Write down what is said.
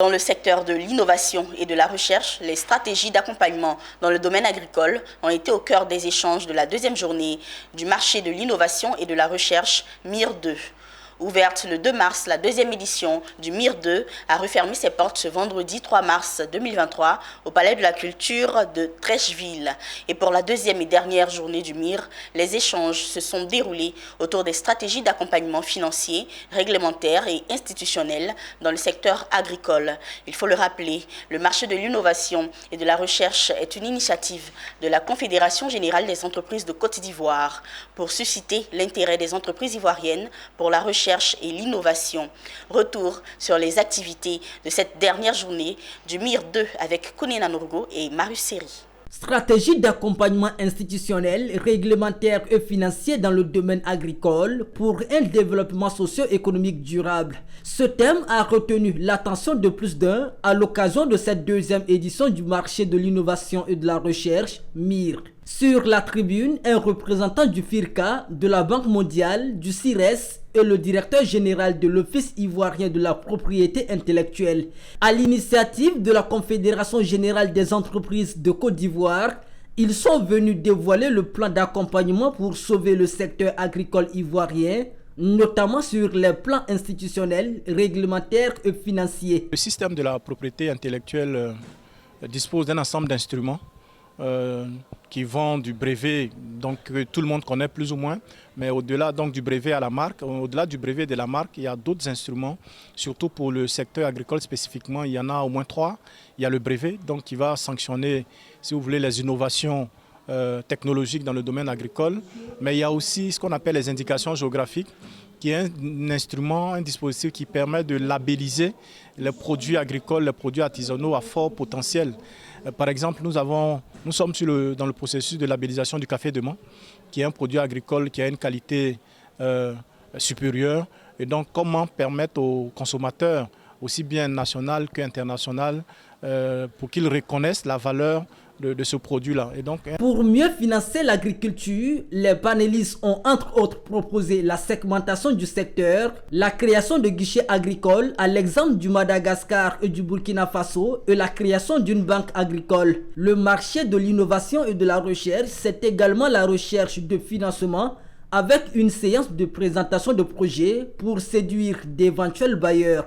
Dans le secteur de l'innovation et de la recherche, les stratégies d'accompagnement dans le domaine agricole ont été au cœur des échanges de la deuxième journée du marché de l'innovation et de la recherche MIR 2. Ouverte le 2 mars, la deuxième édition du MIR 2 a refermé ses portes ce vendredi 3 mars 2023 au Palais de la Culture de Trècheville. Et pour la deuxième et dernière journée du MIR, les échanges se sont déroulés autour des stratégies d'accompagnement financier, réglementaire et institutionnel dans le secteur agricole. Il faut le rappeler, le marché de l'innovation et de la recherche est une initiative de la Confédération générale des entreprises de Côte d'Ivoire pour susciter l'intérêt des entreprises ivoiriennes pour la recherche et l'innovation. Retour sur les activités de cette dernière journée du MIR 2 avec Kounena Nourgo et Marius Seri. Stratégie d'accompagnement institutionnel, réglementaire et financier dans le domaine agricole pour un développement socio-économique durable. Ce thème a retenu l'attention de plus d'un à l'occasion de cette deuxième édition du marché de l'innovation et de la recherche, MIR. Sur la tribune, un représentant du FIRCA, de la Banque mondiale, du CIRES et le directeur général de l'Office ivoirien de la propriété intellectuelle. À l'initiative de la Confédération générale des entreprises de Côte d'Ivoire, ils sont venus dévoiler le plan d'accompagnement pour sauver le secteur agricole ivoirien, notamment sur les plans institutionnels, réglementaires et financiers. Le système de la propriété intellectuelle dispose d'un ensemble d'instruments qui vont du brevet, donc que tout le monde connaît plus ou moins, mais au-delà donc du brevet à la marque, au-delà du brevet de la marque, il y a d'autres instruments, surtout pour le secteur agricole spécifiquement, il y en a au moins 3. Il y a le brevet, donc qui va sanctionner, si vous voulez, les innovations technologiques dans le domaine agricole, mais il y a aussi ce qu'on appelle les indications géographiques, qui est un instrument, un dispositif qui permet de labelliser les produits agricoles, les produits artisanaux à fort potentiel. Par exemple, nous sommes dans le processus de labellisation du café de Mans, qui est un produit agricole qui a une qualité supérieure. Et donc, comment permettre aux consommateurs, aussi bien national qu'international, pour qu'ils reconnaissent la valeur de ce produit-là. Pour mieux financer l'agriculture, les panélistes ont entre autres proposé la segmentation du secteur, la création de guichets agricoles à l'exemple du Madagascar et du Burkina Faso et la création d'une banque agricole. Le marché de l'innovation et de la recherche, c'est également la recherche de financement avec une séance de présentation de projets pour séduire d'éventuels bailleurs.